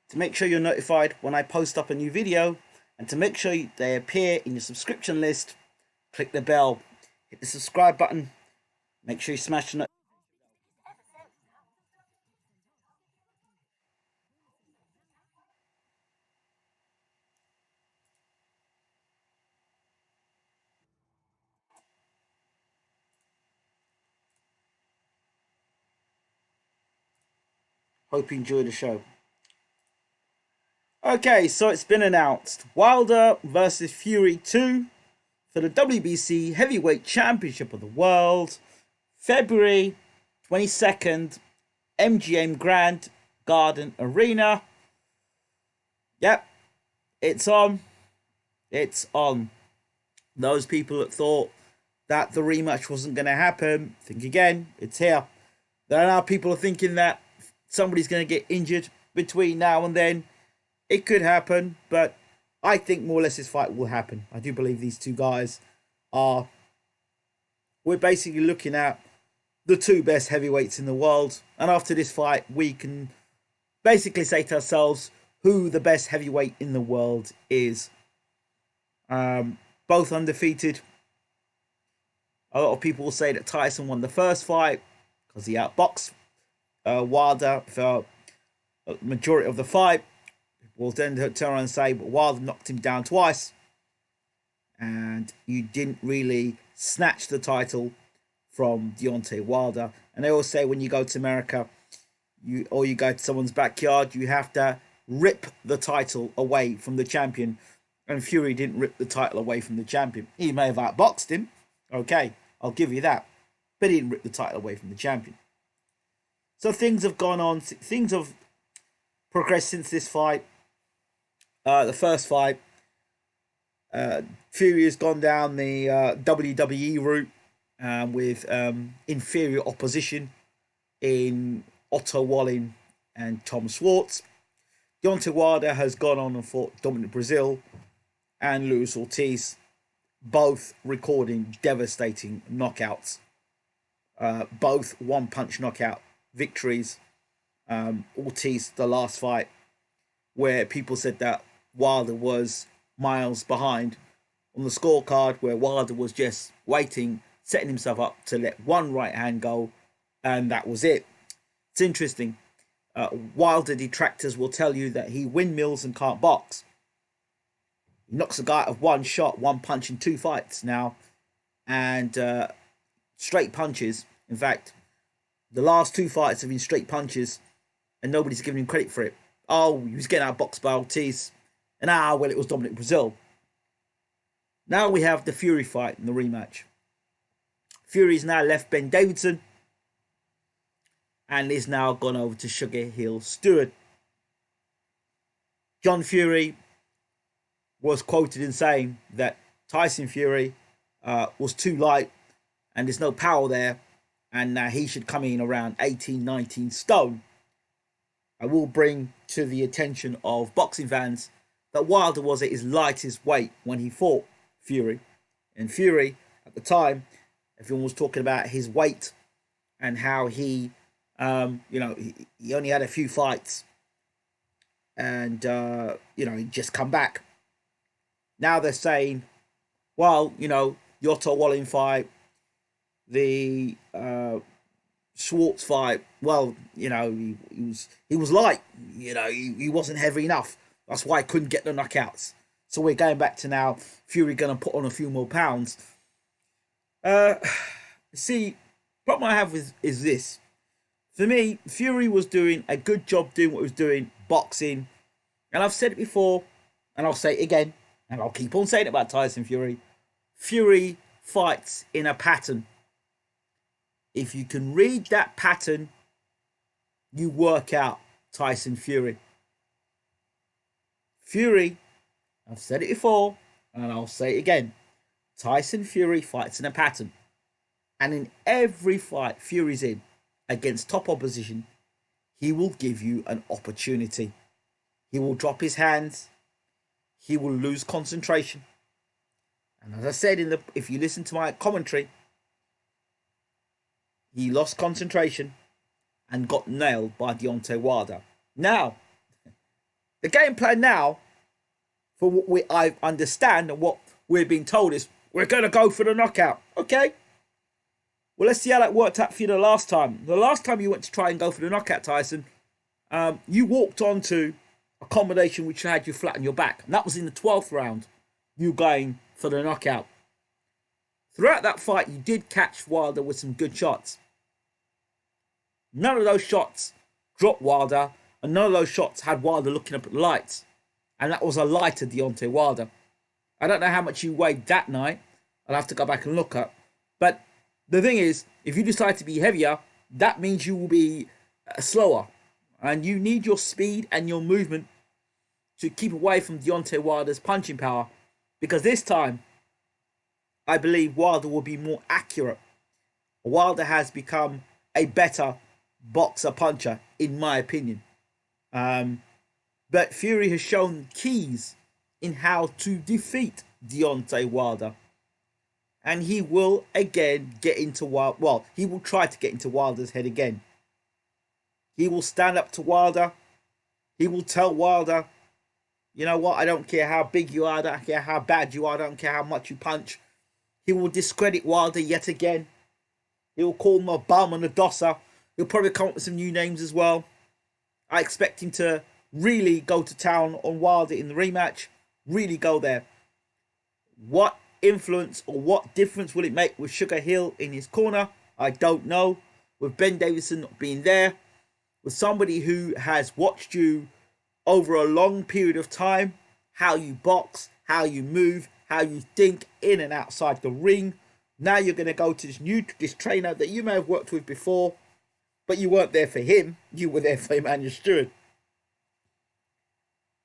to make sure you're notified when I post up a new video, and to make sure they appear in your subscription list, click the bell, hit the subscribe button, make sure you smash the Hope you enjoy the show. Okay, so it's been announced. Wilder versus Fury 2 for the WBC Heavyweight Championship of the World. February 22nd, MGM Grand Garden Arena. Yep, it's on. It's on. Those people that thought that the rematch wasn't going to happen, think again. It's here. There are now people are thinking that somebody's going to get injured between now and then. It could happen, but I think more or less this fight will happen. I do believe these two guys are. We're basically looking at the two best heavyweights in the world. And after this fight, we can basically say to ourselves who the best heavyweight in the world is. Both undefeated. A lot of people will say that Tyson won the first fight because he outboxed Wilder for the majority of the fight. Will then turn around and say, but Wilder knocked him down twice, and you didn't really snatch the title from Deontay Wilder. And they always say when you go to America, you go to someone's backyard, you have to rip the title away from the champion. And Fury didn't rip the title away from the champion. He may have outboxed him, okay, I'll give you that, but he didn't rip the title away from the champion. So things have gone on, things have progressed since this fight. The first fight, Fury has gone down the WWE route with inferior opposition in Otto Wallin and Tom Schwartz. Deontay Wilder has gone on and fought Dominic Brazil and Luis Ortiz, both recording devastating knockouts. Both one-punch knockout victories. Ortiz, the last fight, where people said that Wilder was miles behind on the scorecard, where Wilder was just waiting, setting himself up to let one right hand go, and that was it. It's interesting. Wilder detractors will tell you that he windmills and can't box. He knocks a guy out of one shot, one punch in two fights now, and straight punches. In fact, the last two fights have been straight punches, and nobody's giving him credit for it. Oh, he was getting outboxed by Ortiz. And well, it was Dominic Brazil. Now we have the Fury fight in the rematch. Fury's now left Ben Davidson and is now gone over to Sugar Hill Stewart. John Fury was quoted in saying that Tyson Fury was too light and there's no power there, and he should come in around 18, 19 stone. I will bring to the attention of boxing fans that Wilder was at his lightest weight when he fought Fury. And Fury, at the time, everyone was talking about his weight and how he only had a few fights and, he'd just come back. Now they're saying, well, the Otto Wallin fight, the Schwartz fight, well, he was light, he wasn't heavy enough. That's why I couldn't get the knockouts. So we're going back to now Fury going to put on a few more pounds. See, problem I have is this. For me, Fury was doing a good job doing what he was doing, boxing. And I've said it before, and I'll say it again, and I'll keep on saying it about Tyson Fury. Fury fights in a pattern. If you can read that pattern, you work out Tyson Fury. Fury, I've said it before, and I'll say it again. Tyson Fury fights in a pattern. And in every fight Fury's in against top opposition, he will give you an opportunity. He will drop his hands. He will lose concentration. And as I said, if you listen to my commentary, he lost concentration and got nailed by Deontay Wilder. Now, The game plan now, for what I understand and what we're being told, is we're going to go for the knockout. Okay. Well, let's see how that worked out for you the last time. The last time you went to try and go for the knockout, Tyson, you walked onto a combination which had you flat on your back. And that was in the 12th round, you going for the knockout. Throughout that fight, you did catch Wilder with some good shots. None of those shots dropped Wilder, and none of those shots had Wilder looking up at the lights. And that was a lighter Deontay Wilder. I don't know how much you weighed that night. I'll have to go back and look up. But the thing is, if you decide to be heavier, that means you will be slower. And you need your speed and your movement to keep away from Deontay Wilder's punching power. Because this time, I believe Wilder will be more accurate. Wilder has become a better boxer puncher, in my opinion. But Fury has shown keys in how to defeat Deontay Wilder. And he will again get into Wilder. Well, he will try to get into Wilder's head again. He will stand up to Wilder. He will tell Wilder, you know what, I don't care how big you are, I don't care how bad you are, I don't care how much you punch. He will discredit Wilder yet again. He will call him a bum and a dosser. He'll probably come up with some new names as well. I expect him to really go to town on Wilder in the rematch. Really go there. What influence or what difference will it make with Sugar Hill in his corner? I don't know. With Ben Davison not being there. With somebody who has watched you over a long period of time. How you box, how you move, how you think in and outside the ring. Now you're going to go to this trainer that you may have worked with before. But you weren't there for him. You were there for Emmanuel Stewart.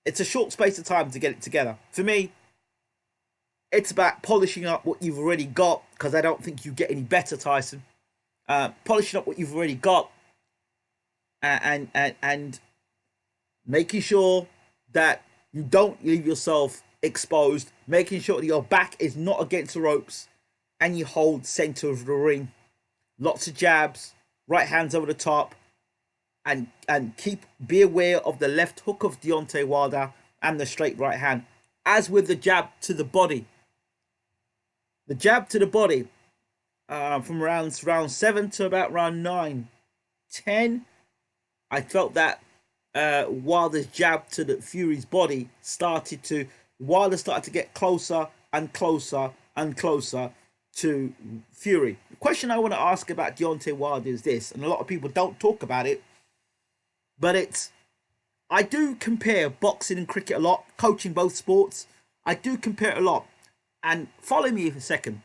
It's a short space of time to get it together. For me, it's about polishing up what you've already got, because I don't think you get any better, Tyson. Polishing up what you've already got, and making sure that you don't leave yourself exposed, making sure that your back is not against the ropes, and you hold center of the ring. Lots of jabs, right hands over the top, and be aware of the left hook of Deontay Wilder and the straight right hand. As with the jab to the body. The jab to the body, from round 7 to about round 9, 10, I felt that Wilder's jab to the Fury's body Wilder started to get closer and closer and closer to Fury. The question I want to ask about Deontay Wilder is this, and a lot of people don't talk about it, but I do compare boxing and cricket a lot, coaching both sports. I do compare it a lot. And follow me for a second.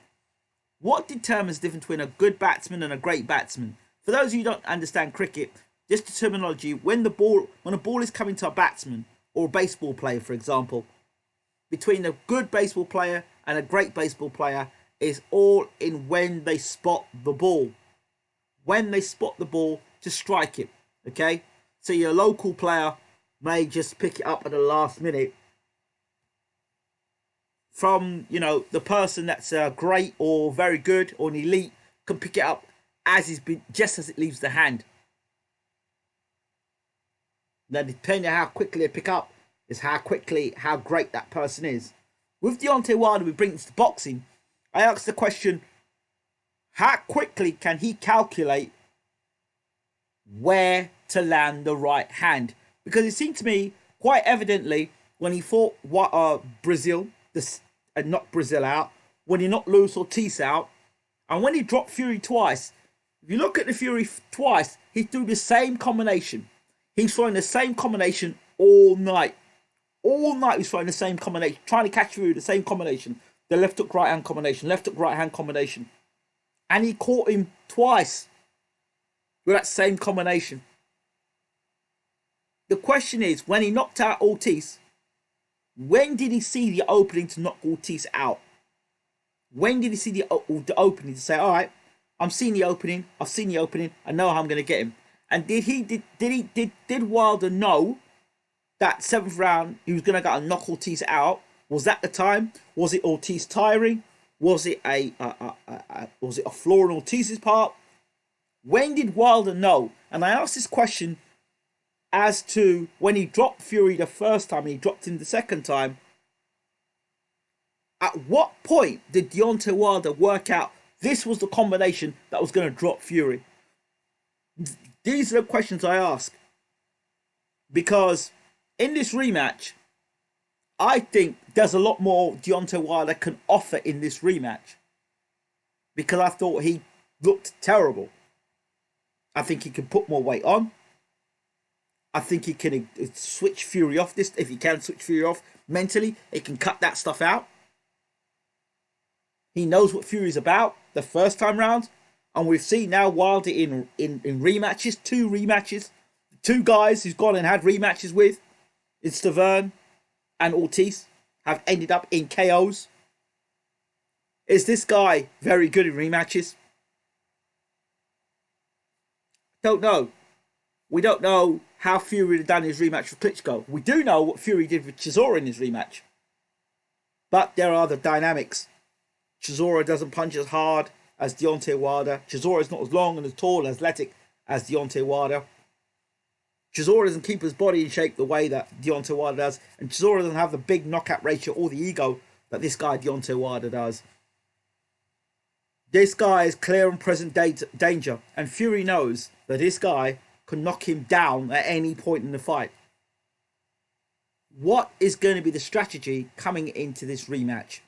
What determines the difference between a good batsman and a great batsman? For those of you who don't understand cricket, just the terminology, when a ball is coming to a batsman or a baseball player, for example, between a good baseball player and a great baseball player is all in when they spot the ball. When they spot the ball to strike it. Okay? So your local player may just pick it up at the last minute from, the person that's great or very good or an elite can pick it up just as it leaves the hand. Now, depending on how quickly they pick up is how great that person is. With Deontay Wilder, we bring this to boxing. I asked the question, how quickly can he calculate where to land the right hand? Because it seemed to me quite evidently when he fought Brazil, and knocked Brazil out, when he knocked Luis Ortiz out, and when he dropped Fury twice. If you look at the Fury twice, he threw the same combination. He's throwing the same combination all night. All night he's throwing the same combination, trying to catch Fury, the same combination. The left hook, right hand combination, left hook, right hand combination. And he caught him twice with that same combination. The question is, when he knocked out Ortiz, when did he see the opening to knock Ortiz out? When did he see the opening to say, all right, I'm seeing the opening, I've seen the opening, I know how I'm going to get him. And did Wilder know that 7th round he was going to go and knock Ortiz out? Was that the time? Was it Ortiz tiring? Was it a flaw on Ortiz's part? When did Wilder know? And I asked this question as to when he dropped Fury the first time, he dropped him the second time. At what point did Deontay Wilder work out this was the combination that was going to drop Fury? These are the questions I ask. Because in this rematch, I think there's a lot more Deontay Wilder can offer in this rematch. Because I thought he looked terrible. I think he can put more weight on. I think he can switch Fury off this. If he can switch Fury off mentally, he can cut that stuff out. He knows what Fury's about the first time round. And we've seen now Wilder in rematches, 2 rematches. 2 guys who's gone and had rematches with, it's Stavern and Ortiz, have ended up in KOs. Is this guy very good in rematches? Don't know. We don't know how Fury had done his rematch with Klitschko. We do know what Fury did with Chisora in his rematch. But there are the dynamics. Chisora doesn't punch as hard as Deontay Wilder. Chisora is not as long and as tall and athletic as Deontay Wilder. Chisora doesn't keep his body in shape the way that Deontay Wilder does. And Chisora doesn't have the big knockout ratio or the ego that this guy Deontay Wilder does. This guy is clear and present danger. And Fury knows that this guy can knock him down at any point in the fight. What is going to be the strategy coming into this rematch?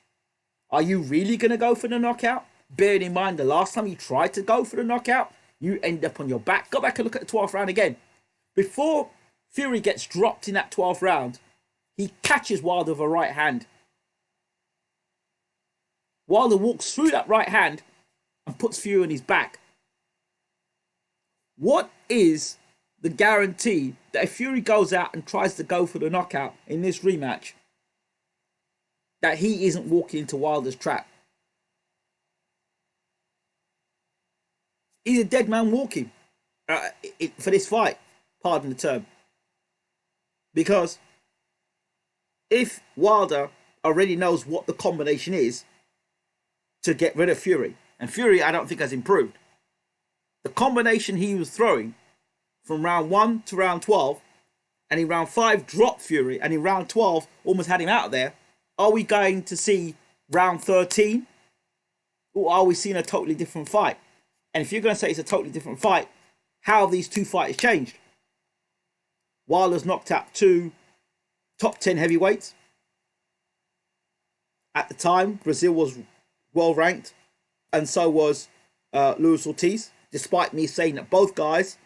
Are you really going to go for the knockout? Bearing in mind the last time you tried to go for the knockout, you end up on your back. Go back and look at the 12th round again. Before Fury gets dropped in that 12th round, he catches Wilder with a right hand. Wilder walks through that right hand and puts Fury on his back. What is the guarantee that if Fury goes out and tries to go for the knockout in this rematch, that he isn't walking into Wilder's trap? He's a dead man walking for this fight, pardon the term. Because if Wilder already knows what the combination is to get rid of Fury, and Fury I don't think has improved, the combination he was throwing from round 1 to round 12, and in round 5 dropped Fury, and in round 12 almost had him out there, are we going to see round 13? Or are we seeing a totally different fight? And if you're going to say it's a totally different fight, how have these 2 fights changed? Wilder's knocked out 2 top 10 heavyweights. At the time, Brazil was well ranked, and so was Luis Ortiz. Despite me saying that both guys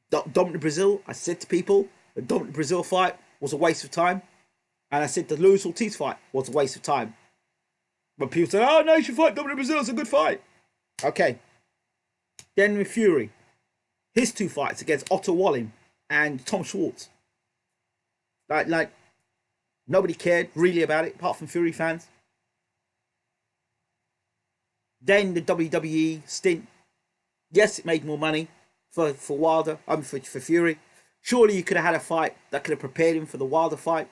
dominated Brazil, I said to people the dominant Brazil fight was a waste of time, and I said the Luis Ortiz fight was a waste of time. But people said, "Oh no, you should fight dominant Brazil. It's a good fight." Okay. Then with Fury, his 2 fights against Otto Wallin and Tom Schwartz. Like nobody cared really about it, apart from Fury fans. Then the WWE stint. Yes, it made more money for Wilder, for Fury. Surely you could have had a fight that could have prepared him for the Wilder fight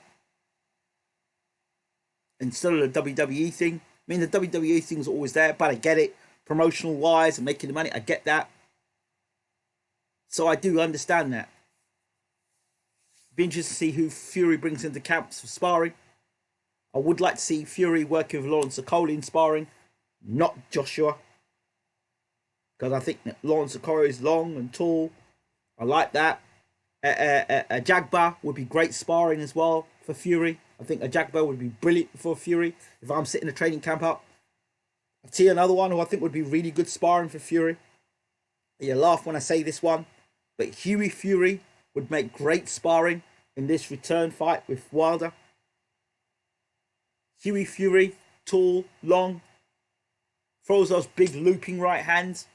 instead of the WWE thing. I mean, the WWE thing was always there, but I get it. Promotional wise and making the money, I get that. So I do understand that. Be interested to see who Fury brings into camps for sparring. I would like to see Fury working with Lawrence Okoli in sparring, not Joshua. Because I think that Lawrence Okoli is long and tall. I like that. A Jagba would be great sparring as well for Fury. I think a Jagba would be brilliant for Fury. If I'm setting a training camp up, I'll see another one who I think would be really good sparring for Fury. You laugh when I say this one, but Hughie Fury would make great sparring in this return fight with Wilder. Hughie Fury, tall, long, throws those big looping right hands,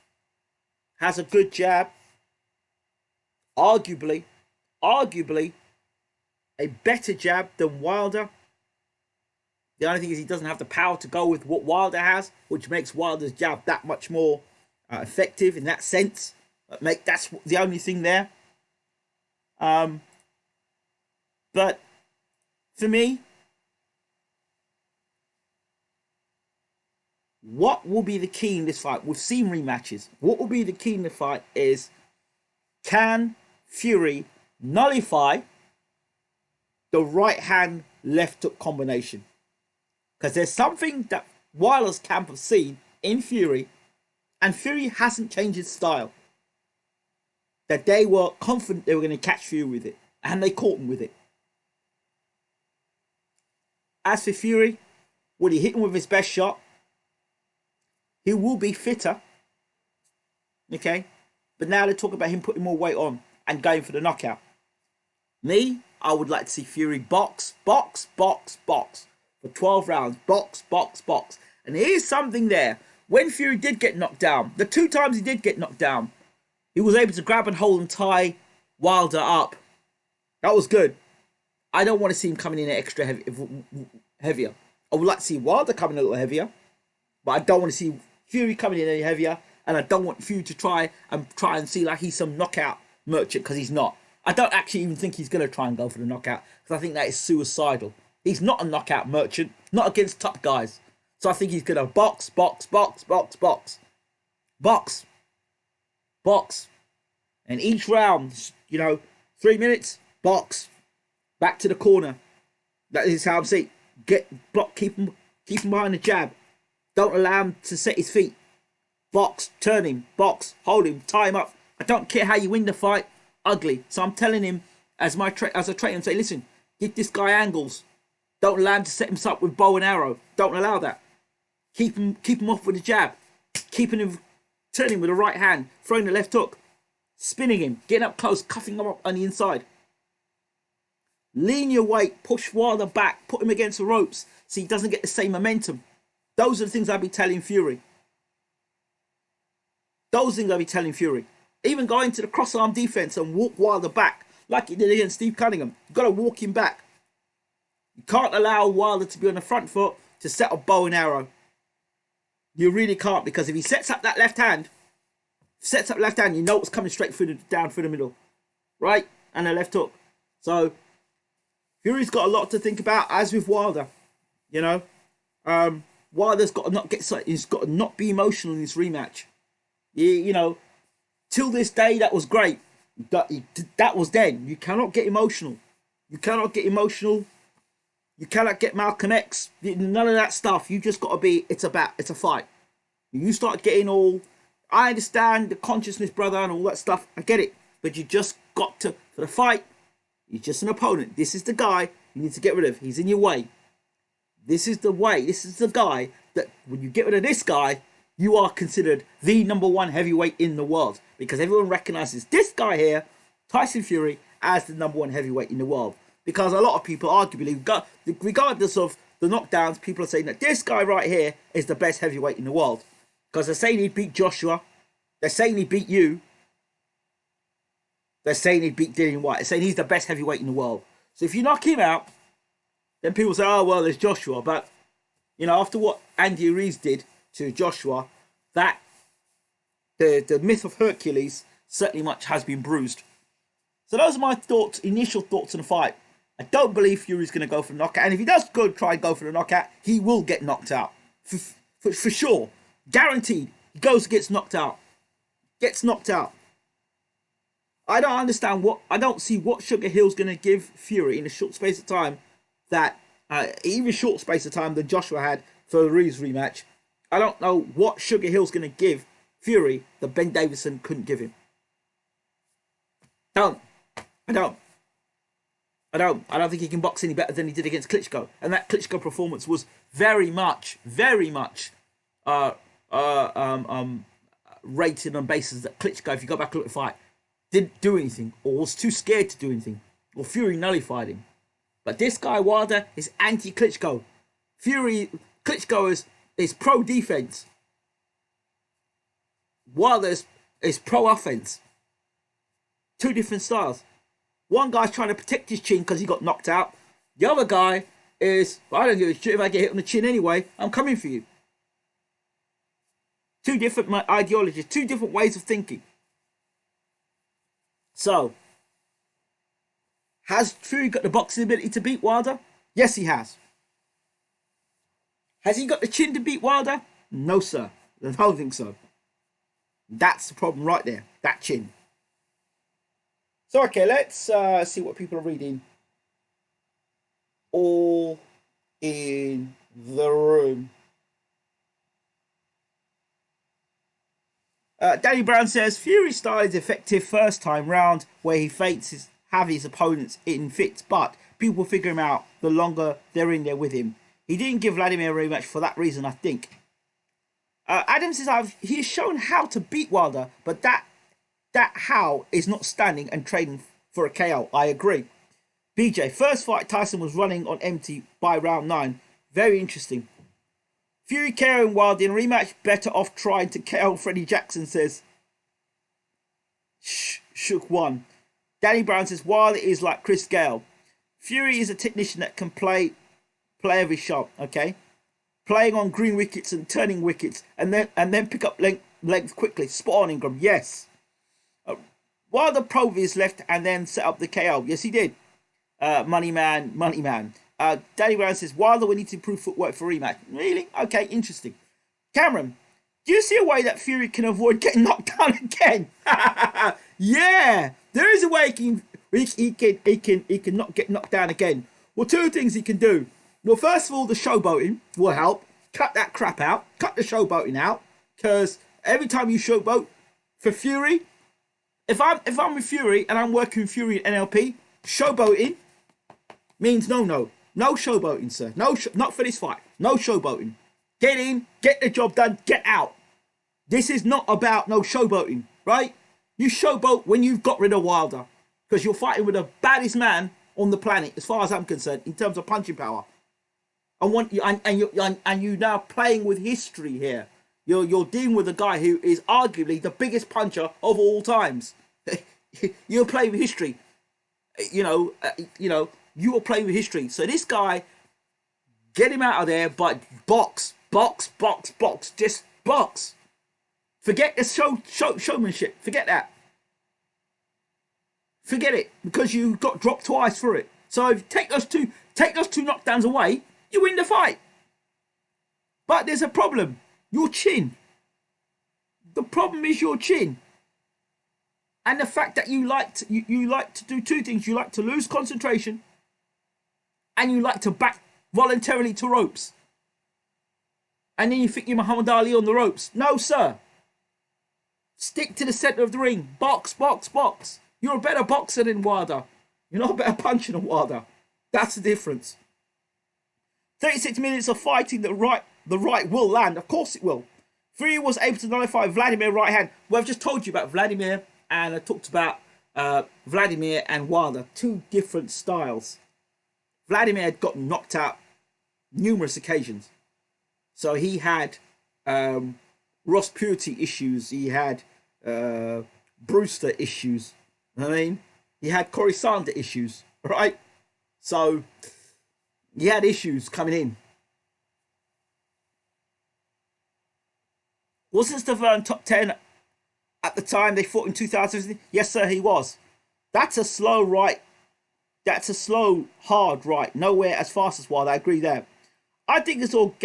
has a good jab. Arguably, a better jab than Wilder. The only thing is he doesn't have the power to go with what Wilder has, which makes Wilder's jab that much more effective in that sense. That's the only thing there. But for me, what will be the key in this fight? We've seen rematches. What will be the key in the fight is, can Fury nullify the right hand left hook combination. Because there's something that Wilder's camp have seen in Fury, and Fury hasn't changed his style. That they were confident they were going to catch Fury with it, and they caught him with it. As for Fury, when he hit him with his best shot, he will be fitter. Okay? But now they talk about him putting more weight on and going for the knockout. Me, I would like to see Fury box for 12 rounds. Box. And here's something there. When Fury did get knocked down, the 2 times he did get knocked down, he was able to grab and hold and tie Wilder up. That was good. I don't want to see him coming in extra heavier. I would like to see Wilder coming a little heavier, but I don't want to see Fury coming in any heavier, and I don't want Fury to try and see like he's some knockout merchant, because he's not. I don't actually even think he's going to try and go for the knockout, because I think that is suicidal. He's not a knockout merchant, not against top guys. So I think he's going to box. And each round, 3 minutes, box. Back to the corner. That is how I'm saying. Get block, keep him behind the jab. Don't allow him to set his feet. Box, turn him, box, hold him, tie him up. I don't care how you win the fight. Ugly. So I'm telling him, as a trainer, I'm saying, listen, give this guy angles. Don't allow him to set himself up with bow and arrow. Don't allow that. Keep him off with the jab. Keeping him, turning with the right hand, throwing the left hook, spinning him, getting up close, cuffing him up on the inside. Lean your weight, push Wilder back, put him against the ropes so he doesn't get the same momentum. Those are the things I'll be telling Fury. Even going to the cross-arm defense and walk Wilder back like he did against Steve Cunningham. You've got to walk him back. You can't allow Wilder to be on the front foot to set up bow and arrow. You really can't, because if he sets up that left hand, you know it's coming straight down through the middle. Right? And a left hook. So Fury's got a lot to think about, as with Wilder. Wilder's got to not be emotional in this rematch. Till this day, that was great. That was then. You cannot get emotional. You cannot get Malcolm X. None of that stuff. You just got to be, it's a fight. You start getting all, I understand the consciousness, brother, and all that stuff. I get it. But you just got to, for the fight, he's just an opponent. This is the guy you need to get rid of. He's in your way. This is the way. This is the guy that when you get rid of this guy, you are considered the #1 heavyweight in the world, because everyone recognizes this guy here, Tyson Fury, as the #1 heavyweight in the world. Because a lot of people, arguably, regardless of the knockdowns, people are saying that this guy right here is the best heavyweight in the world. Because they're saying he beat Joshua. They're saying he beat you. They're saying he beat Dillian White. They're saying he's the best heavyweight in the world. So if you knock him out, then people say, oh, well, there's Joshua. But, after what Andy Ruiz did to Joshua, that the myth of Hercules certainly much has been bruised. So those are my initial thoughts on the fight. I don't believe Fury's going to go for the knockout. And if he does try and go for the knockout, he will get knocked out. For sure. Guaranteed. He gets knocked out. Gets knocked out. I don't see what Sugar Hill's going to give Fury in a short space of time that, even short space of time than Joshua had for the Ruiz rematch. I don't know what Sugar Hill's going to give Fury that Ben Davison couldn't give him. I don't think he can box any better than he did against Klitschko. And that Klitschko performance was very much rated on basis that Klitschko, if you go back and look at the fight, didn't do anything, or was too scared to do anything, or Fury nullified him. But this guy Wilder is anti-Klitschko. Klitschko is pro-defense. Wilder is pro-offense. Two different styles. One guy's trying to protect his chin because he got knocked out. The other guy is, I don't give a shit if I get hit on the chin anyway. I'm coming for you. Two different ideologies, two different ways of thinking. So, has Fury got the boxing ability to beat Wilder? Yes, he has. Has he got the chin to beat Wilder? No, sir. I don't think so. That's the problem right there. That chin. So okay, let's see what people are reading. All in the room. Danny Brown says Fury style is effective first time round, where he have his opponents in fits, but people figure him out the longer they're in there with him. He didn't give Vladimir a rematch for that reason, I think. Adam says he has shown how to beat Wilder, but that how is not standing and trading for a KO. I agree. BJ, first fight Tyson was running on empty by round 9. Very interesting. Fury KOing Wilder in a rematch, better off trying to KO Freddie Jackson, says Shook one. Danny Brown says Wilder is like Chris Gale. Fury is a technician that can play every shot, okay? Playing on green wickets and turning wickets and then pick up length quickly. Spot on, Ingram. Yes. Wilder probed his left and then set up the KO. Yes, he did. Money man. Danny Brown says Wilder will need to improve footwork for rematch. Really? Okay, interesting. Cameron, do you see a way that Fury can avoid getting knocked down again? Yeah, there is a way he can not get knocked down again. Well, two things he can do. Well, first of all, the showboating will help. Cut that crap out. Cut the showboating out, because every time you showboat for Fury, if I'm with Fury and I'm working with Fury in NLP, showboating means no showboating, sir. Not for this fight. No showboating. Get in, get the job done, get out. This is not about no showboating, right? You showboat when you've got rid of Wilder, because you're fighting with the baddest man on the planet, as far as I'm concerned, in terms of punching power. And you're now playing with history here. You're dealing with a guy who is arguably the biggest puncher of all times. You're playing with history. You are playing with history. So this guy, get him out of there, but box. Just box. Forget the showmanship. Forget that. Forget it, because you got dropped twice for it. So if you take those two knockdowns away, you win the fight. But there's a problem. Your chin. The problem is your chin. And the fact that you like to do two things. You like to lose concentration, and you like to back voluntarily to ropes. And then you think you're Muhammad Ali on the ropes. No, sir. Stick to the center of the ring. Box. You're a better boxer than Wilder. You're not a better puncher than Wilder. That's the difference. 36 minutes of fighting, the right will land. Of course it will. Fury was able to nullify Vladimir right hand. Well, I've just told you about Vladimir, and I talked about Vladimir and Wilder. Two different styles. Vladimir had gotten knocked out numerous occasions. So he had Ross Purity issues. He had Brewster issues. I mean, he had Corey Sander issues, right? So he had issues coming in. Wasn't Stavern top 10 at the time they fought in 2000? Yes, sir, he was. That's a slow right. That's a slow, hard right. Nowhere as fast as Wilder. I agree there. I think it's all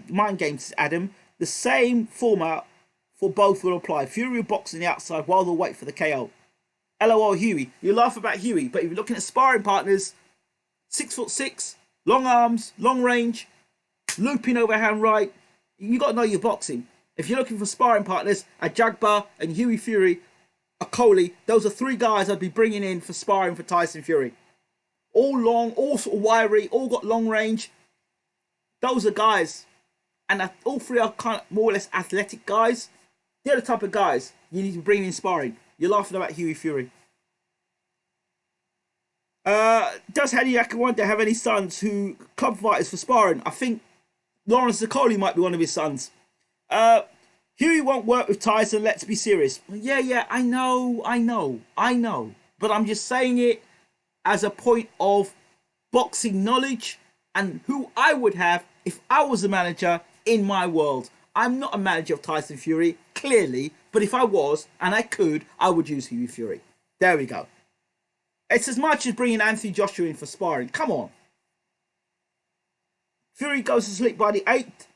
mind games, Adam. The same format for both will apply. Fury will box on the outside, Wilder will wait for the KO. LOL Huey. You laugh about Huey, but if you're looking at sparring partners, 6'6", long arms, long range, looping overhand right, you got to know your boxing. If you're looking for sparring partners, a Jagbar and Huey Fury, a Coley, those are three guys I'd be bringing in for sparring for Tyson Fury. All long, all sort of wiry, all got long range. Those are guys, and all three are kind of more or less athletic guys. They're the type of guys you need to bring in sparring. You're laughing about Huey Fury. Does Hadi Akawanda have any sons who club fighters for sparring? I think Lawrence Zicoli might be one of his sons. Huey won't work with Tyson, let's be serious. Yeah, I know. But I'm just saying it as a point of boxing knowledge and who I would have if I was a manager in my world. I'm not a manager of Tyson Fury, clearly, but if I was and I could, I would use Huey Fury. There we go. It's as much as bringing Anthony Joshua in for sparring. Come on. Fury goes to sleep by the 8th.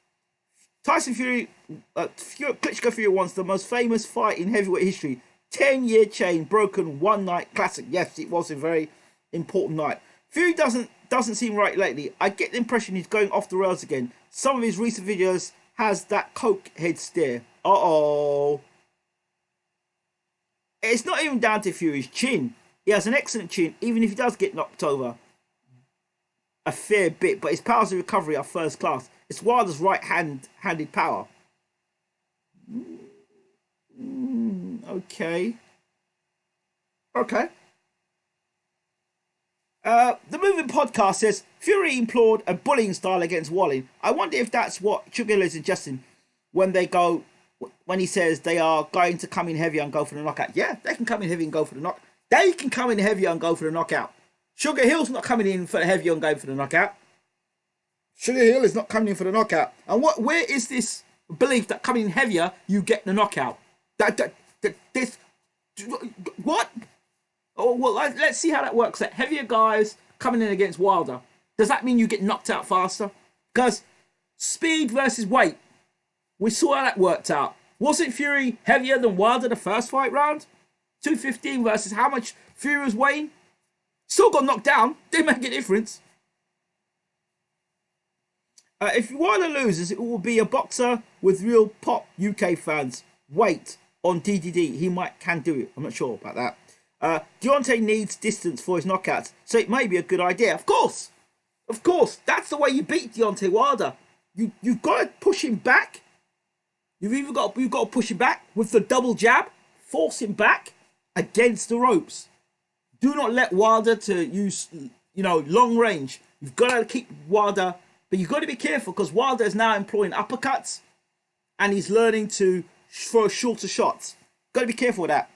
Tyson Fury, Klitschko Fury wants the most famous fight in heavyweight history. 10-year chain broken one night classic. Yes, it was a very important night. Fury doesn't seem right lately. I get the impression he's going off the rails again. Some of his recent videos has that coke head stare. Uh-oh. It's not even down to Fury's chin. He has an excellent chin, even if he does get knocked over a fair bit, but his powers of recovery are first class. It's Wilder's right-handed power. Okay. Okay. The Moving Podcast says Fury implored a bullying style against Wallin. I wonder if that's what Sugar Hill is suggesting when he says they are going to come in heavier and go for the knockout. Yeah, they can come in heavy and go for the knock. They can come in heavier and go for the knockout. Sugar Hill's not coming in for the heavier and going for the knockout. Sugar Hill is not coming in for the knockout. And where is this belief that coming in heavier you get the knockout? What? Oh, well, let's see how that works. That heavier guys coming in against Wilder. Does that mean you get knocked out faster? Because speed versus weight, we saw how that worked out. Wasn't Fury heavier than Wilder the first fight round? 215 versus how much Fury was weighing? Still got knocked down. Didn't make a difference. If Wilder loses, it will be a boxer with real pop. UK fans wait on DDD. He can do it. I'm not sure about that. Deontay needs distance for his knockouts, so it may be a good idea. Of course, that's the way you beat Deontay Wilder. You've got to push him back. You've got to push him back with the double jab, force him back against the ropes. Do not let Wilder to use long range. You've got to keep Wilder, but you've got to be careful because Wilder is now employing uppercuts, and he's learning to throw shorter shots. Got to be careful with that.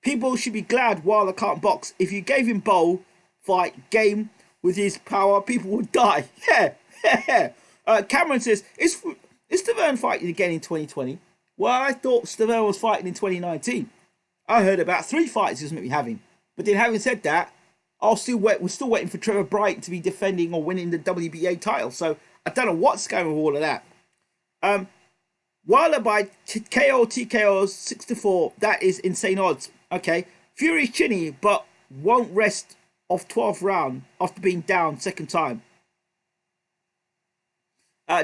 People should be glad Wilder can't box. If you gave him bowl fight game with his power, people would die. Yeah. Cameron says, is Stavern fighting again in 2020? Well, I thought Stavern was fighting in 2019. I heard about 3 fights he was meant to be having. But then having said that, we're still waiting for Trevor Bright to be defending or winning the WBA title. So I don't know what's going with all of that. Wilder by KO TKO 6-4. That is insane odds. Okay. Fury's chinny, but won't rest off 12th round after being down second time.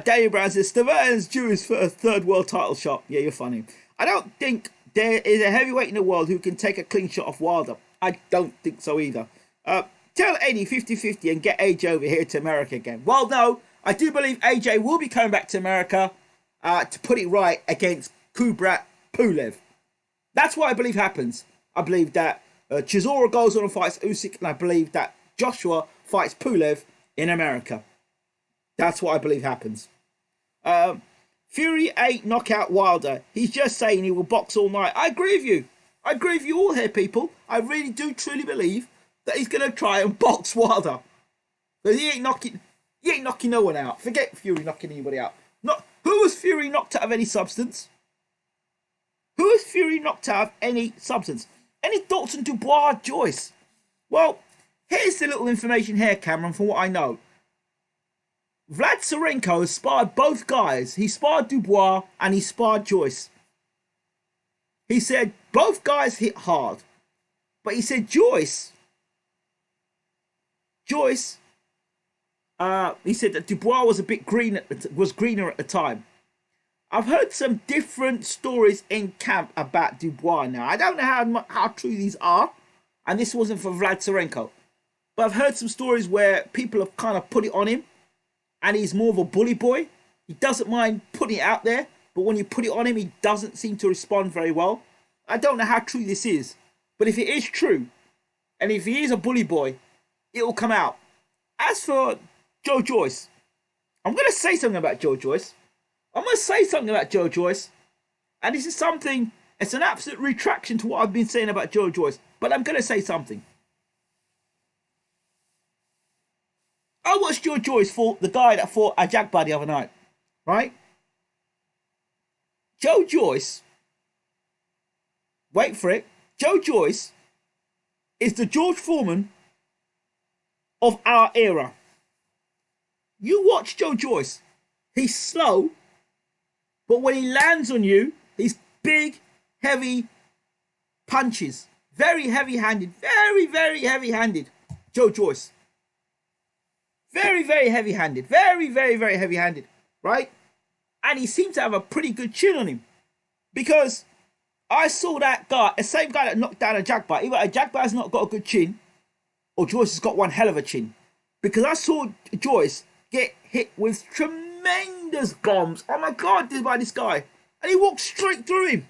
Daniel Brown says, Stavern's due his third world title shot. Yeah, you're funny. I don't think there is a heavyweight in the world who can take a clean shot off Wilder. I don't think so either. Tell Eddie 50-50 and get AJ over here to America again. Well, no, I do believe AJ will be coming back to America to put it right against Kubrat Pulev. That's what I believe happens. I believe that Chisora goes on and fights Usyk, and I believe that Joshua fights Pulev in America. That's what I believe happens. Fury ain't knockout Wilder. He's just saying he will box all night. I agree with you. I agree with you all here, people. I really do truly believe that he's going to try and box Wilder. But he ain't knocking no one out. Forget Fury knocking anybody out. Who was Fury knocked out of any substance? Who has Fury knocked out of any substance? Any thoughts on Dubois Joyce? Well, here's the little information here, Cameron, from what I know. Vlad Tsarenko has sparred both guys. He sparred Dubois and he sparred Joyce. He said both guys hit hard. But he said Joyce, he said that Dubois was a bit greener at the time. I've heard some different stories in camp about Dubois now. I don't know how true these are. And this wasn't for Vlad Tsarenko. But I've heard some stories where people have kind of put it on him. And he's more of a bully boy. He doesn't mind putting it out there. But when you put it on him, he doesn't seem to respond very well. I don't know how true this is. But if it is true, and if he is a bully boy, it will come out. As for Joe Joyce, I'm going to say something about Joe Joyce. And this is something, it's an absolute retraction to what I've been saying about Joe Joyce. But I'm going to say something. I watched Joe Joyce fought the guy that fought Ajagba the other night. Right? Joe Joyce, wait for it, Joe Joyce is the George Foreman of our era. You watch Joe Joyce. He's slow, but when he lands on you, he's big, heavy, punches. Very heavy-handed. Very, very heavy-handed. Joe Joyce. Very, very heavy-handed. Very, very, very heavy-handed. Right? And he seemed to have a pretty good chin on him. Because I saw that guy, the same guy that knocked down a Jagbar. Either a Jagbar has not got a good chin, or Joyce has got one hell of a chin. Because I saw Joyce get hit with tremendous bombs. Oh my God, by this guy. And he walked straight through him.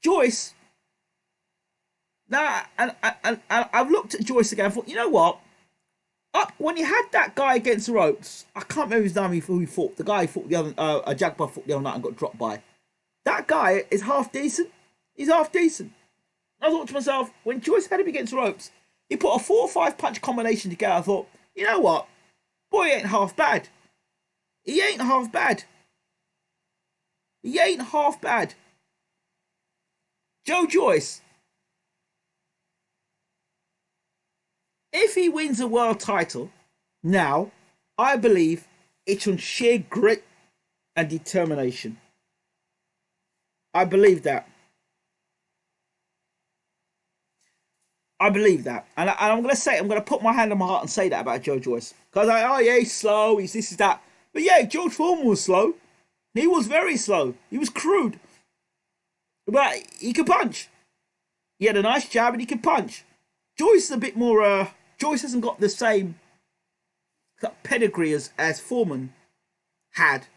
Joyce, now, and I've looked at Joyce again and thought, you know what? Up when he had that guy against the ropes, I can't remember his name who he fought. The guy who fought the other, a Jagbar fought the other night and got dropped by. That guy is half decent. He's half decent. I thought to myself, when Joyce had him against the ropes, he put a 4 or 5 punch combination together. I thought, you know what? Boy, he ain't half bad. He ain't half bad. He ain't half bad. Joe Joyce, if he wins a world title, now, I believe it's on sheer grit and determination. I believe that. I believe that. And I'm going to say, I'm going to put my hand on my heart and say that about Joe Joyce. Because oh yeah, he's slow, he's this, is that. But yeah, George Foreman was slow. He was very slow. He was crude. But he could punch. He had a nice jab and he could punch. Joyce is a bit more, Joyce hasn't got the same pedigree as Foreman had.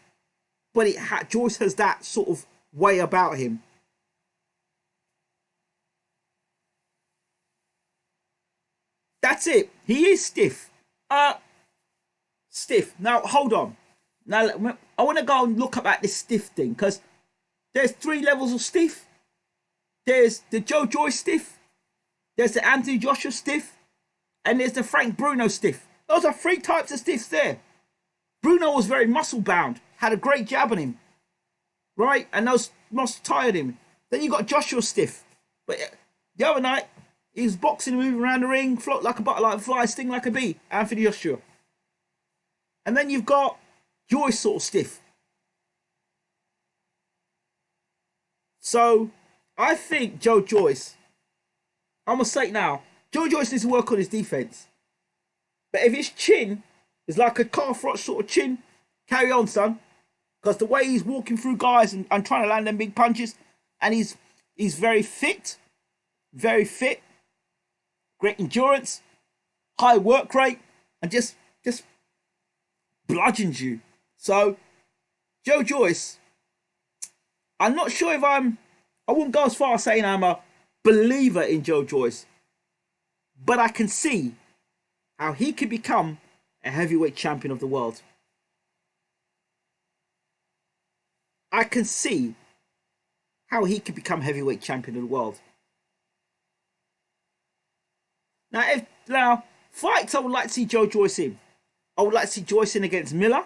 But Joyce has that sort of way about him. That's it. He is stiff. Stiff. Now, hold on. Now, I want to go and look up at this stiff thing, because there's 3 levels of stiff. There's the Joe Joyce stiff. There's the Anthony Joshua stiff. And there's the Frank Bruno stiff. Those are 3 types of stiffs there. Bruno was very muscle bound. Had a great jab on him. Right? And those muscles tired him. Then you got Joshua stiff. But the other night, he was boxing, moving around the ring, float like a butterfly, like a fly, sting like a bee. Anthony Joshua. And then you've got Joyce sort of stiff. So, I think Joe Joyce, I'm going to say it now, Joe Joyce needs to work on his defense. But if his chin is like a calf rot sort of chin, carry on, son. Because the way he's walking through guys and trying to land them big punches, and he's very fit, great endurance, high work rate, and just bludgeons you. So, Joe Joyce, I'm not sure if I wouldn't go as far as saying I'm a believer in Joe Joyce, but I can see how he could become a heavyweight champion of the world. I can see how he could become heavyweight champion of the world. Now, fights I would like to see Joe Joyce in. I would like to see Joyce in against Miller.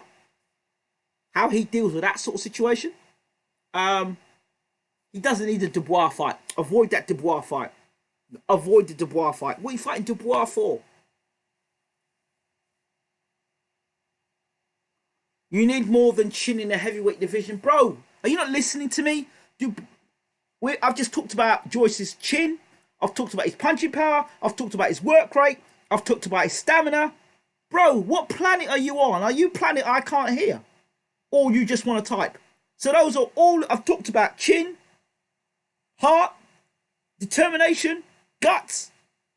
How he deals with that sort of situation. He doesn't need a Dubois fight. Avoid that Dubois fight. Avoid the Dubois fight. What are you fighting Dubois for? You need more than chin in the heavyweight division. Bro, are you not listening to me? I've just talked about Joyce's chin. I've talked about his punching power. I've talked about his work rate. I've talked about his stamina. Bro, what planet are you on? Are you planet I can't hear? Or you just want to type? So those are all I've talked about. Chin, heart, determination, guts,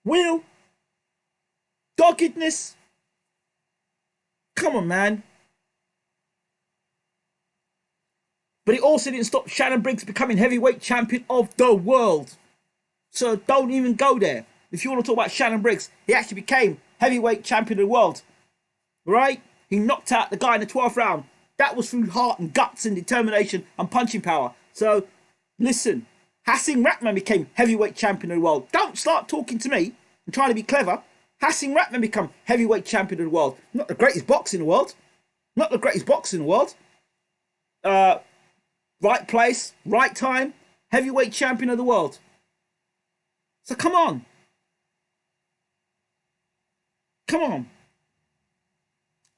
will, doggedness. Come on, man. But it also didn't stop Shannon Briggs becoming heavyweight champion of the world. So don't even go there. If you want to talk about Shannon Briggs, he actually became heavyweight champion of the world. Right? He knocked out the guy in the 12th round. That was through heart and guts and determination and punching power. So, listen. Hasim Rahman became heavyweight champion of the world. Don't start talking to me and trying to be clever. Hasim Rahman became heavyweight champion of the world. Not the greatest boxer in the world. Not the greatest boxer in the world. Right place, right time, heavyweight champion of the world. So come on. Come on.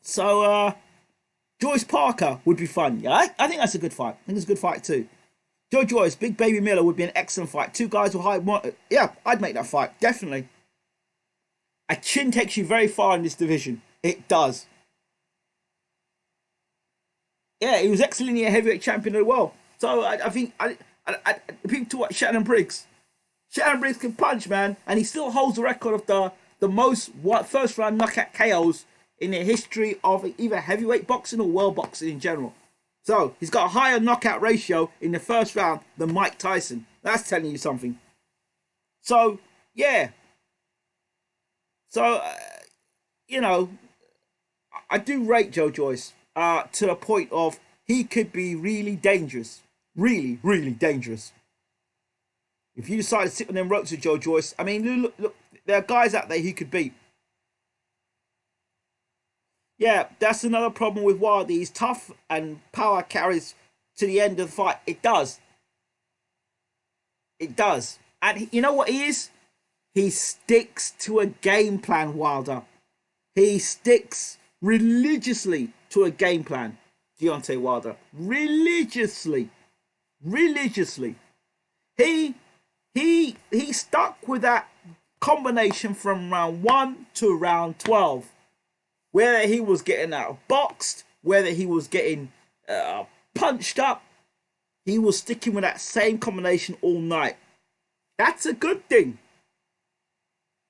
So, Joyce Parker would be fun. Yeah, I think that's a good fight. I think it's a good fight too. Joe Joyce, Big Baby Miller would be an excellent fight. Two guys with high. Yeah, I'd make that fight definitely. A chin takes you very far in this division. It does. Yeah, he was excellently a heavyweight champion as well. So I think people talk about Shannon Briggs. Shannon Briggs can punch, man, and he still holds the record of the most first round knockout KOs in the history of either heavyweight boxing or world boxing in general. So he's got a higher knockout ratio in the first round than Mike Tyson. That's telling you something. So yeah. So you know, I do rate Joe Joyce to a point of he could be really dangerous, really, really dangerous. If you decide to sit on them ropes with Joe Joyce, I mean, look, there are guys out there he could beat. Yeah, that's another problem with Wilder. He's tough and power carries to the end of the fight. It does. It does. And you know what he is? He sticks to a game plan, Wilder. He sticks religiously to a game plan, Deontay Wilder. Religiously. Religiously. He stuck with that combination from round 1 to round 12. Whether he was getting outboxed, whether he was getting punched up, he was sticking with that same combination all night. That's a good thing.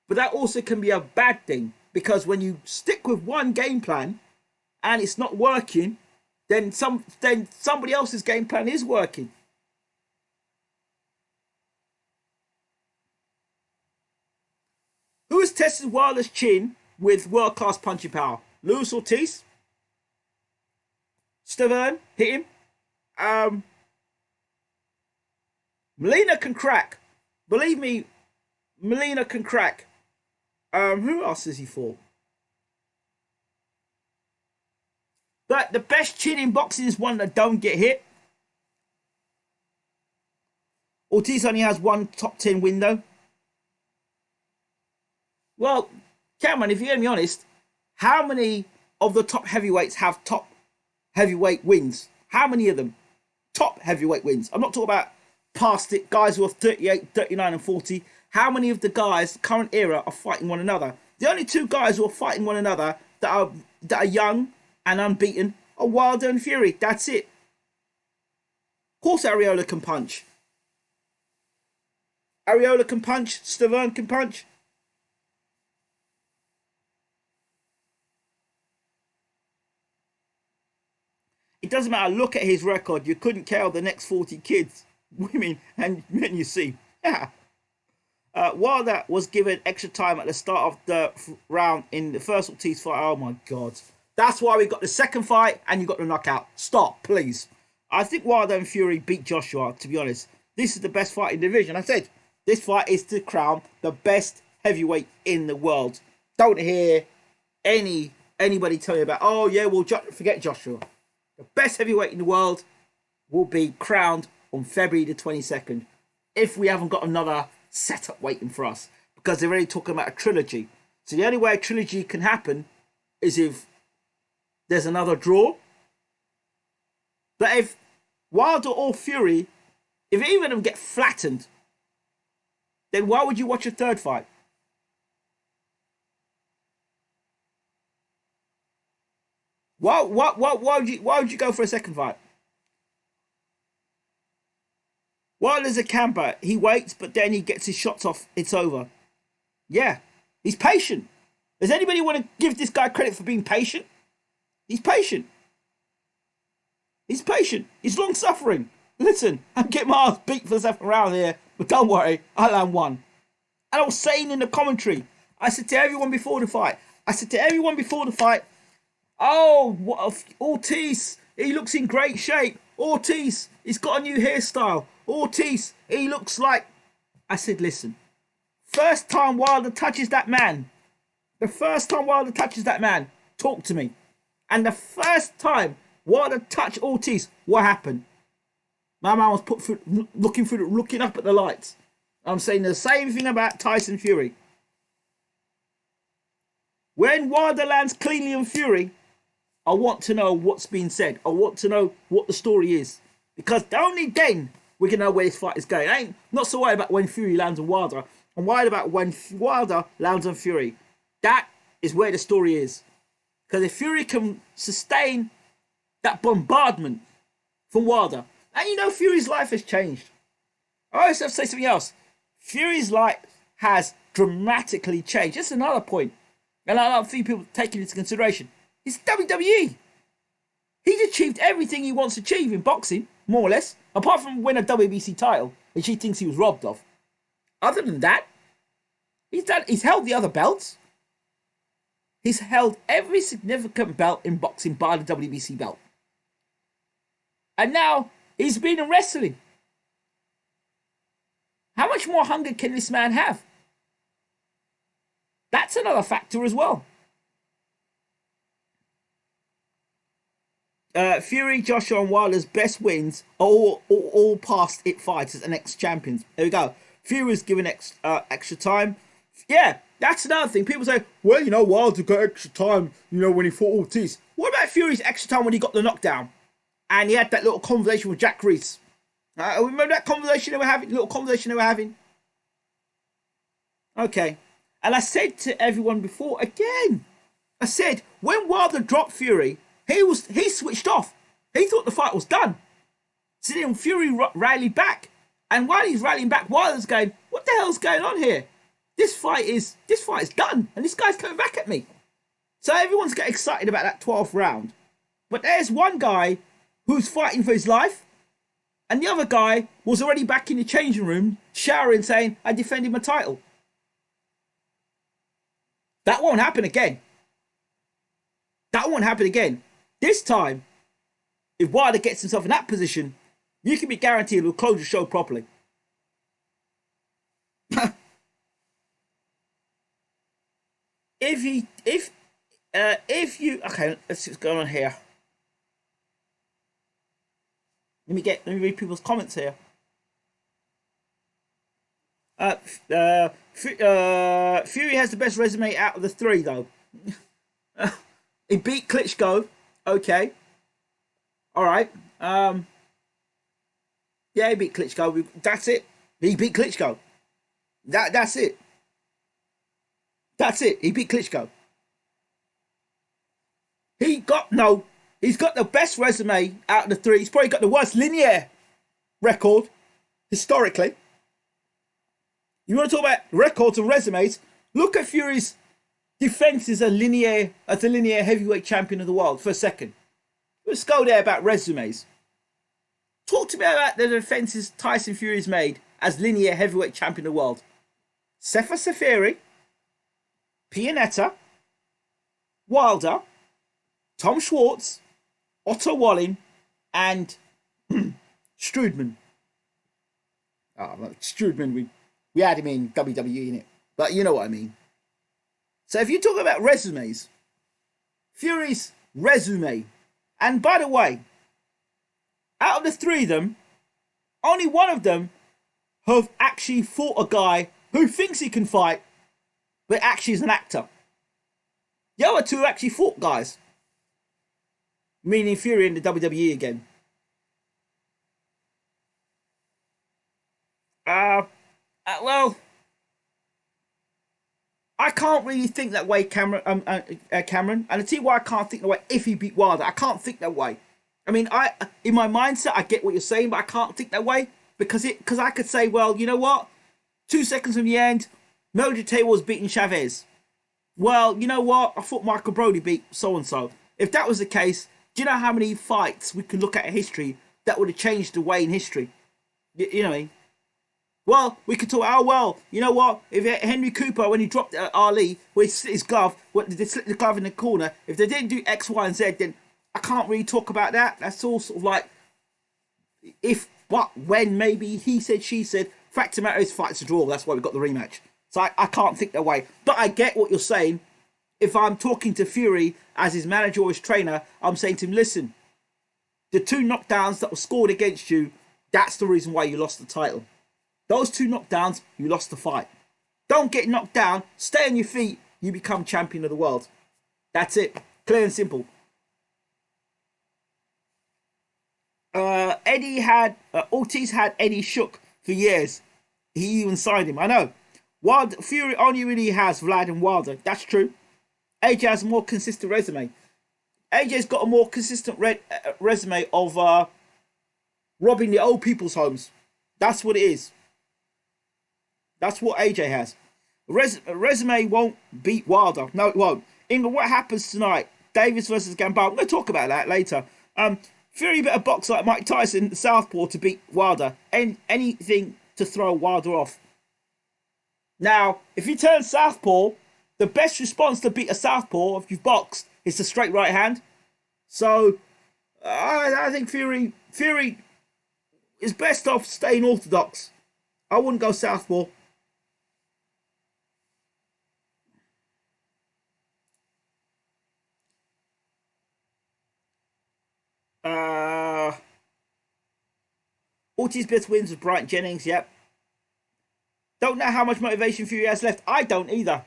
But that also can be a bad thing, because when you stick with one game plan and it's not working, then somebody else's game plan is working. Who has tested Wilder's chin with world-class punching power? Luis Ortiz? Stavern hit him. Molina can crack. Believe me, Molina can crack. Who else has he fought? But the best chin in boxing is one that don't get hit. Ortiz only has one top 10 window. Well, Cameron, if you're going to be honest, how many of the top heavyweights have top heavyweight wins? How many of them? Top heavyweight wins. I'm not talking about past it, guys who are 38, 39 and 40. How many of the guys, current era, are fighting one another? The only two guys who are fighting one another that are young and unbeaten are Wilder and Fury. That's it. Of course Arreola can punch. Arreola can punch. Stavern can punch. It doesn't matter. Look at his record. You couldn't count the next 40 kids, women, and men you see. Yeah. Wilder was given extra time at the start of the round in the first Ortiz fight. Oh my God. That's why we got the second fight and you got the knockout. Stop, please. I think Wilder and Fury beat Joshua, to be honest. This is the best fight in the division. I said, this fight is to crown the best heavyweight in the world. Don't hear anybody tell you about, oh yeah, well, forget Joshua. The best heavyweight in the world will be crowned on February the 22nd. If we haven't got another setup waiting for us. Because they're already talking about a trilogy. So the only way a trilogy can happen is if there's another draw. But if Wilder or Fury, if either of them get flattened, then why would you watch a third fight? Why would you go for a second fight? Wilder's a camper. He waits, but then he gets his shots off. It's over. Yeah, he's patient. Does anybody want to give this guy credit for being patient? He's patient. He's patient. He's long suffering. Listen, I'm getting my ass beat for the second round here, but don't worry, I'll land one. And I was saying in the commentary, I said to everyone before the fight, oh, what Ortiz, he looks in great shape. Ortiz, he's got a new hairstyle. Ortiz, he looks like... I said, listen, first time Wilder touches that man, talk to me. And the first time Wilder touched Ortiz, what happened? My man was looking up at the lights. I'm saying the same thing about Tyson Fury. When Wilder lands cleanly on Fury, I want to know what's being said. I want to know what the story is. Because only then we're going to know where this fight is going. I ain't not so worried about when Fury lands on Wilder. I'm worried about when Wilder lands on Fury. That is where the story is. Because if Fury can sustain that bombardment from Wilder, and you know Fury's life has changed. I always have to say something else. Fury's life has dramatically changed. That's another point. And I don't think people taking into consideration. It's WWE. He's achieved everything he wants to achieve in boxing, more or less, apart from win a WBC title, which he thinks he was robbed of. Other than that, he's held the other belts. He's held every significant belt in boxing bar the WBC belt. And now he's been in wrestling. How much more hunger can this man have? That's another factor as well. Fury, Joshua, and Wilder's best wins are all past it fights as ex-champions. There we go. Fury's given extra time. Yeah, that's another thing. People say, well, you know, Wilder got extra time, you know, when he fought Ortiz. What about Fury's extra time when he got the knockdown? And he had that little conversation with Jack Reese. Remember that conversation they were having? Little conversation they were having? Okay. And I said to everyone before, again, I said, when Wilder dropped Fury, he switched off. He thought the fight was done. So then Fury rallied back. And while he's rallying back, Wilder's going, what the hell's going on here? This fight is done. And this guy's coming back at me. So everyone's getting excited about that 12th round. But there's one guy who's fighting for his life. And the other guy was already back in the changing room, showering, saying, I defended my title. That won't happen again. That won't happen again. This time, if Wilder gets himself in that position, you can be guaranteed he'll close the show properly. Okay, let's see what's going on here. Let me read people's comments here. Fury has the best resume out of the three, though. He beat Klitschko. Okay. All right. Yeah, he beat Klitschko. That's it. He beat Klitschko. That's it. That's it. He beat Klitschko. He's got the best resume out of the three. He's probably got the worst linear record historically. You want to talk about records and resumes? Look at Fury's defense as a linear heavyweight champion of the world for a second. Let's go there about resumes. Talk to me about the defenses Tyson Fury's made as linear heavyweight champion of the world. Sefa Safiri, Pianetta, Wilder, Tom Schwartz, Otto Wallin, and Strudman. Strudman, we had him in WWE in it, but you know what I mean. So if you talk about resumes, Fury's resume, and by the way, out of the three of them, only one of them have actually fought a guy who thinks he can fight, but actually is an actor. The other two actually fought guys, meaning Fury in the WWE again. Well, I can't really think that way, Cameron. And I tell you why I can't think that way. If he beat Wilder, I can't think that way. I mean, in my mindset, I get what you're saying, but I can't think that way because I could say, well, you know what? 2 seconds from the end, Mojo Taylor was beating Chavez. Well, you know what? I thought Michael Brody beat so and so. If that was the case, do you know how many fights we could look at in history that would have changed the way in history? You know what I mean? Well, we could talk, oh, well, you know what? If Henry Cooper, when he dropped Ali, where he slit his glove, they slit the glove in the corner, if they didn't do X, Y, and Z, then I can't really talk about that. That's all sort of like, if, what, when, maybe, he said, she said. Fact of the matter is, fight's a draw. That's why we got the rematch. So I can't think that way. But I get what you're saying. If I'm talking to Fury as his manager or his trainer, I'm saying to him, listen, the 2 knockdowns that were scored against you, that's the reason why you lost the title. Those 2 knockdowns, you lost the fight. Don't get knocked down. Stay on your feet. You become champion of the world. That's it. Clear and simple. Eddie had Ortiz had Eddie shook for years. He even signed him. I know. Fury only really has Vlad and Wilder. That's true. AJ has a more consistent resume. AJ's got a more consistent resume of robbing the old people's homes. That's what it is. That's what AJ has. Resume won't beat Wilder. No, it won't. England, what happens tonight? Davis versus Gamboa. I'm going to talk about that later. Fury better box like Mike Tyson, southpaw, to beat Wilder. Anything to throw Wilder off. Now, if you turn southpaw, the best response to beat a southpaw, if you've boxed, is the straight right hand. So, I think Fury is best off staying orthodox. I wouldn't go southpaw. Ortiz best wins with Bryant Jennings, yep. Don't know how much motivation Fury has left. I don't either.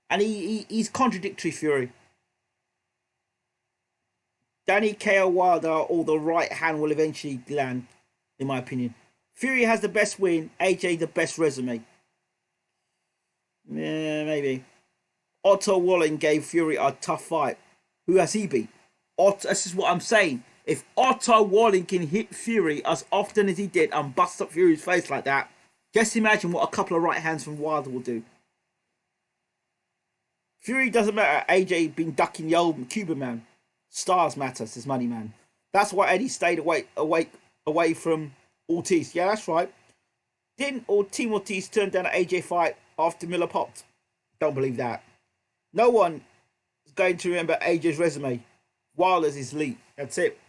And he's contradictory, Fury. Danny KO Wilder or the right hand will eventually land, in my opinion. Fury has the best win, AJ the best resume. Yeah, maybe. Otto Walling gave Fury a tough fight. Who has he beat? This is what I'm saying. If Otto Walling can hit Fury as often as he did and bust up Fury's face like that, just imagine what a couple of right hands from Wilder will do. Fury doesn't matter. AJ been ducking the old Cuban man. Stars matter, says Money Man. That's why Eddie stayed away from Ortiz. Yeah, that's right. Didn't Team Ortiz turn down an AJ fight after Miller popped? Don't believe that. No one is going to remember AJ's resume. Wilder's is elite. That's it.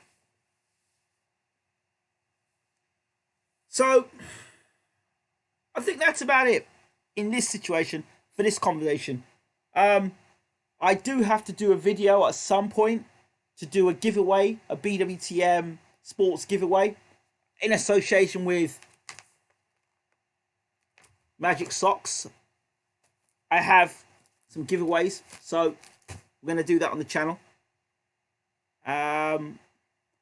So, I think that's about it in this situation for this conversation. I do have to do a video at some point to do a giveaway, a BWTM sports giveaway in association with Magic Socks. I have some giveaways, so we're going to do that on the channel. I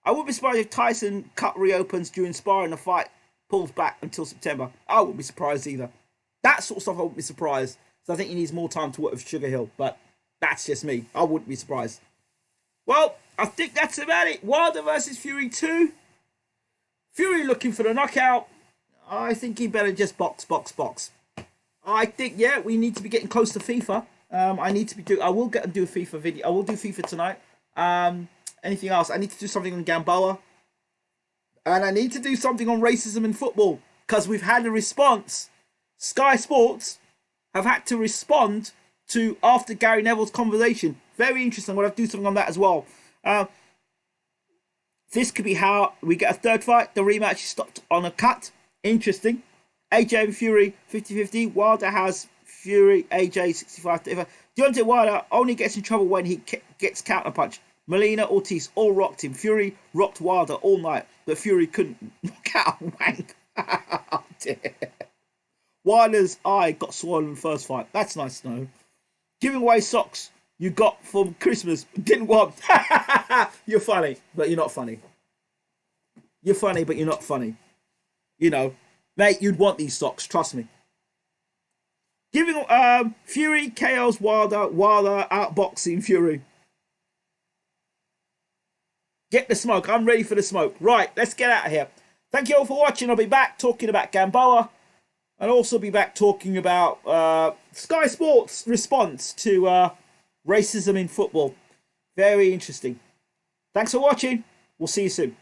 wouldn't be surprised if Tyson cut reopens during sparring, the fight pulls back until September. I wouldn't be surprised either. That sort of stuff I wouldn't be surprised. So I think he needs more time to work with Sugar Hill, but that's just me. I wouldn't be surprised. Well, I think that's about it. Wilder versus Fury 2. Fury looking for the knockout. I think he better just box. I think, yeah, we need to be getting close to FIFA. I will get and do a FIFA video. I will do FIFA tonight. Anything else? I need to do something on Gamboa. And I need to do something on racism in football. Because we've had a response. Sky Sports have had to respond to after Gary Neville's conversation. Very interesting. I'm going to have to do something on that as well. This could be how we get a third fight. The rematch is stopped on a cut. Interesting. AJ and Fury 50-50. Wilder has Fury, AJ 65. Deontay Wilder only gets in trouble when he gets counterpunched. Molina, Ortiz all rocked him. Fury rocked Wilder all night, but Fury couldn't knock out a wank. Oh, dear. Wilder's eye got swollen in the first fight. That's nice to know. Giving away socks you got from Christmas. Didn't want. You're funny, but you're not funny. You're funny, but you're not funny. You know, mate, you'd want these socks. Trust me. Giving Fury KO's Wilder. Wilder outboxing Fury. Get the smoke. I'm ready for the smoke. Right, let's get out of here. Thank you all for watching. I'll be back talking about Gamboa. I'll also be back talking about Sky Sports' response to racism in football. Very interesting. Thanks for watching. We'll see you soon.